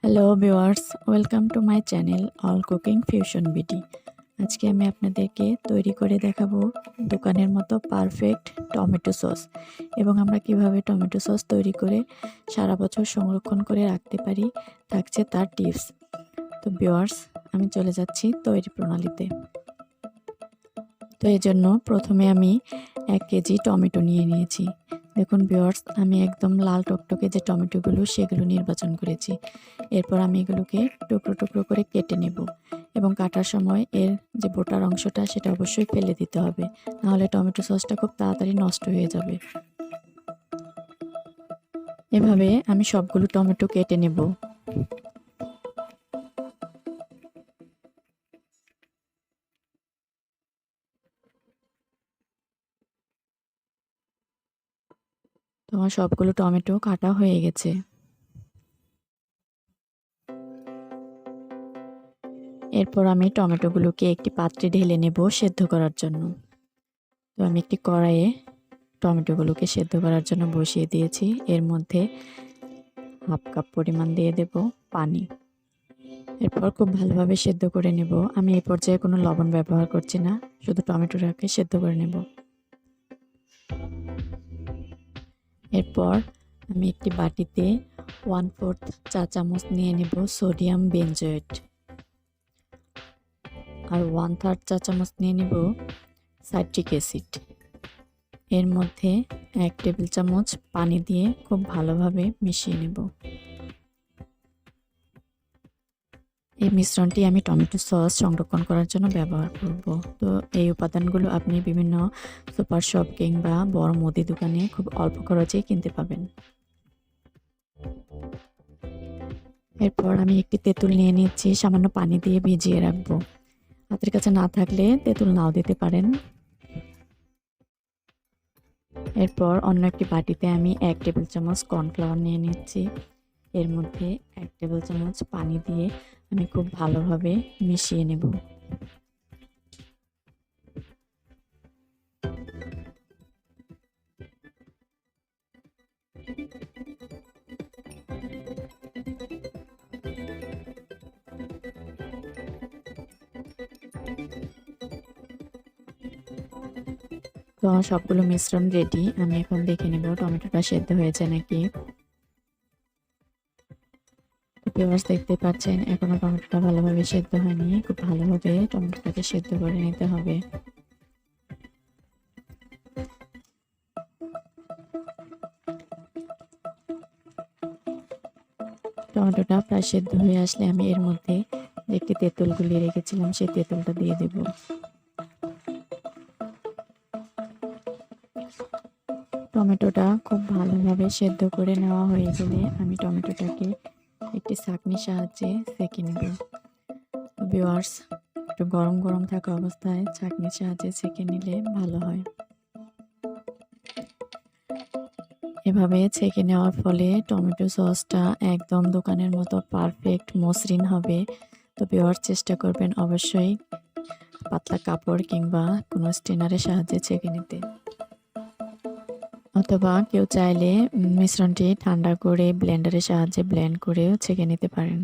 Hello viewers, welcome to my channel all cooking fusion BD. আজকে আমি আপনাদেরকে তৈরি করে দেখাবো দোকানের মতো পারফেক্ট টমেটো সস এবং আমরা কিভাবে টমেটো সস তৈরি করে সারা বছর সংরক্ষণ করে রাখতে পারি, থাকছে তার টিপস। তো ভিউয়ার্স, আমি চলে যাচ্ছি তৈরি প্রণালীতে। তো এই জন্য প্রথমে আমি 1 কেজি টমেটো নিয়ে নিয়েছি। দেখুন ভিউয়ার্স, আমি একদম লাল টকটকে যে টমেটোগুলো সেগুলো নির্বাচন করেছি। এরপর আমি এগুলোকে টুকরো টুকরো করে কেটে নেব এবং কাটার সময় এর যে বোটার অংশটা সেটা অবশ্যই ফেলে দিতে হবে, নাহলে টমেটো সসটা খুব তাড়াতাড়ি নষ্ট হয়ে যাবে। এভাবে আমি সবগুলো টমেটো কেটে নেব। তো আমার সবগুলো টমেটো কাটা হয়ে গেছে। এরপর আমি টমেটোগুলোকে একটি পাত্রে ঢেলে নেব সেদ্ধ করার জন্য। তো আমি একটি কড়াইয়ে টমেটোগুলোকে সেদ্ধ করার জন্য বসিয়ে দিয়েছি। এর মধ্যে হাফ কাপ পরিমাণ দিয়ে দেব পানি। এরপর খুব ভালোভাবে সেদ্ধ করে নেব। আমি এই পর্যায়ে কোনো লবণ ব্যবহার করছি না, শুধু টমেটোটাকে সেদ্ধ করে নেব। এরপর আমি একটি বাটিতে 1/4 চা চামচ নিয়ে নেব সোডিয়াম বেনজয়েট, আর 1/3 চা চামচ নিয়ে নেব সাইট্রিক অ্যাসিড। এর মধ্যে 1 টেবিল চামচ পানি দিয়ে খুব ভালোভাবে মিশিয়ে নেব। এই মিশ্রণটি আমি টমেটো সস সংরক্ষণ করার জন্য ব্যবহার করব। তো এই উপাদানগুলো আপনি বিভিন্ন সুপার শপ কিংবা বড় মুদি দোকানে খুব অল্প খরচেই কিনতে পাবেন। এরপর আমি একটি তেঁতুল নিয়ে নিচ্ছি, সামান্য পানি দিয়ে ভিজিয়ে রাখবো। হাতের কাছে না থাকলে তেঁতুল নাও দিতে পারেন। এরপর অন্য একটি বাটিতে আমি 1 টেবিল চামচ কর্নফ্লাওয়ার নিয়ে নিচ্ছি। এর মধ্যে 1 টেবিল চামচ পানি দিয়ে আমি খুব ভালোভাবে মিশিয়ে নেব। তো আমার সবগুলো মিশ্রণ রেডি। আমি এখন দেখে নেব টমেটোটা সেদ্ধ হয়েছে নাকি। ভিউয়ার্স, দেখতে পাচ্ছেন এখনো টমেটোটা ভালোভাবে সেদ্ধ হয়নি। খুব ভালোভাবে টমেটোটাকে সেদ্ধ করে নিতে হবে। টমেটোটা প্রায় সেদ্ধ হয়ে আসলে আমি এর মধ্যে যে একটি তেঁতুল গুলিয়ে রেখেছিলাম সেই তেঁতুলটা দিয়ে দেব। টমেটোটা খুব ভালোভাবে সেদ্ধ করে নেওয়া হয়ে গেলে আমি টমেটোটাকে একটি ছাঁকনির সাহায্যে সেঁকে নেব। ভিউয়ার্স, একটু গরম গরম থাকা অবস্থায় ছাঁকনির সাহায্যে সেঁকে নিলে ভালো হয়। এভাবে ছেঁকে নেওয়ার ফলে টমেটো সসটা একদম দোকানের মতো পারফেক্ট মসৃণ হবে। তো ভিউয়ার্স, চেষ্টা করবেন অবশ্যই পাতলা কাপড় কিংবা কোনো স্ট্রেনারের সাহায্যে ছেঁকে নিতে, অথবা কেউ চাইলে মিশ্রণটি ঠান্ডা করে ব্লেন্ডারের সাহায্যে ব্লেন্ড করেও ছেঁকে নিতে পারেন।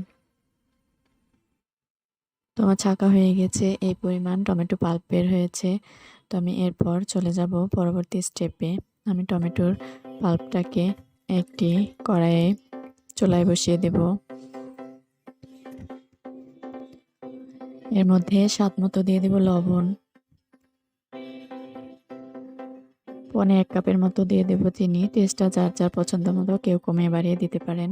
তো আমার ছাঁকা হয়ে গেছে, এই পরিমাণ টমেটো পাল্প বের হয়েছে। তো আমি এরপর চলে যাব পরবর্তী স্টেপে। আমি টমেটোর পাল্পটাকে একটি কড়াইয়ে চুলায় বসিয়ে দেব। এর মধ্যে স্বাদ মতো দিয়ে দেব লবণ, 1 কাপের মতো দিয়ে দেব চিনি। টেস্টটা যার যার পছন্দ মতো কেউ কমিয়ে বাড়িয়ে দিতে পারেন।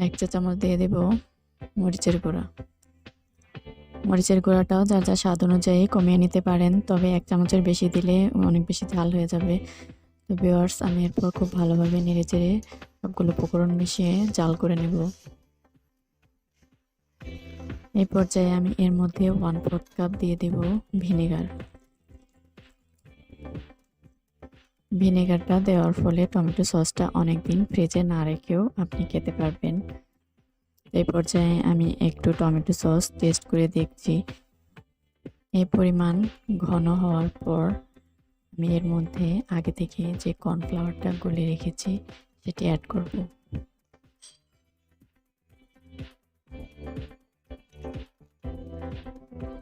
1 চা চামচ দিয়ে দেব মরিচের গুঁড়া। মরিচের গুঁড়াটাও যার যার স্বাদ অনুযায়ী কমিয়ে নিতে পারেন, তবে 1 চামচের বেশি দিলে অনেক বেশি ঝাল হয়ে যাবে। তো ভিউয়ার্স, আমি এরপর খুব ভালোভাবে নেড়েচেড়ে সবগুলো উপকরণ মিশিয়ে জাল করে নেব। এই পর্যায়ে আমি এর মধ্যে 1/4 কাপ দিয়ে দেব ভিনেগার। ভিনেগারটা দেওয়ার ফলে টমেটো সসটা অনেকদিন ফ্রিজে না রেখেও আপনি খেতে পারবেন। এই পর্যায়ে আমি একটু টমেটো সস টেস্ট করে দেখছি। এই পরিমাণ ঘন হওয়ার পর আমি এর মধ্যে আগে থেকে যে কর্নফ্লাওয়ারটা গুলে রেখেছি সেটি অ্যাড করব।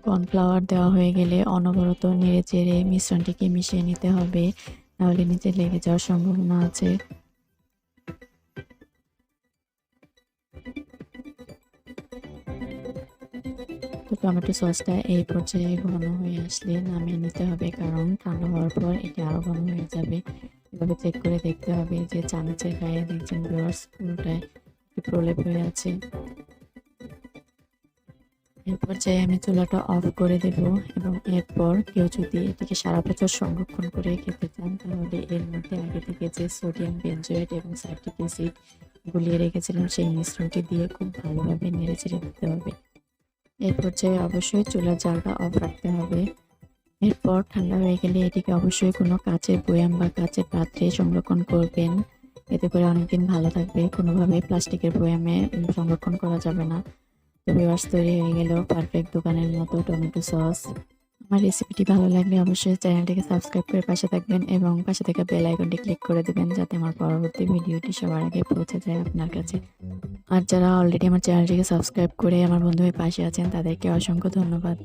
কর্নফ্লাওয়ার দেওয়া হয়ে গেলে অনবরত নেড়ে চেড়ে মিশ্রণটিকে মিশিয়ে নিতে হবে, নাহলে নিচে লেগে যাওয়ার সম্ভাবনা আছে। তো টমেটো সসটা এই পর্যায়ে ঘন হয়ে আসলে নামিয়ে নিতে হবে, কারণ ঠান্ডা হওয়ার পর এটি আরও ঘন হয়ে যাবে। এভাবে চেক করে দেখতে হবে যে চামচের গায়ে দেখছেন ভিউয়ার্স পুরোটায় একটু প্রলেপ হয়ে আছে। এই পর্যায়ে আমি চুলাটা অফ করে দেব এবং এরপর কেউ যদি এটিকে সারা বছর সংরক্ষণ করে খেতে চান তাহলে এর মধ্যে আগে থেকে যে সোডিয়াম বেনজোয়েট এবং সাইট্রিক অ্যাসিড গুলিয়ে রেখেছিলাম সেই মিশ্রণটি দিয়ে খুব ভালোভাবে নেড়েচেড়ে দিতে হবে। এই পর্যায়ে অবশ্যই চুলার জালটা অফ রাখতে হবে। এরপর ঠান্ডা হয়ে গেলে এটিকে অবশ্যই কোনো কাচের বয়াম বা কাচের পাত্রে সংরক্ষণ করবেন, এতে করে অনেকদিন ভালো থাকবে। কোনোভাবেই প্লাস্টিকের বয়ামে সংরক্ষণ করা যাবে না। তো ভিউয়ার্স, তৈরি হয়ে গেল পারফেক্ট দোকানের মতো টমেটো সস। আমার রেসিপিটি ভালো লাগলে অবশ্যই চ্যানেলটিকে সাবস্ক্রাইব করে পাশে থাকবেন এবং পাশে থাকা বেল আইকনটি ক্লিক করে দেবেন, যাতে আমার পরবর্তী ভিডিওটি সবার আগে পৌঁছে যায় আপনার কাছে। আর যারা অলরেডি আমার চ্যানেলটিকে সাবস্ক্রাইব করে আমার বন্ধু হয়ে পাশে আছেন তাদেরকে অসংখ্য ধন্যবাদ।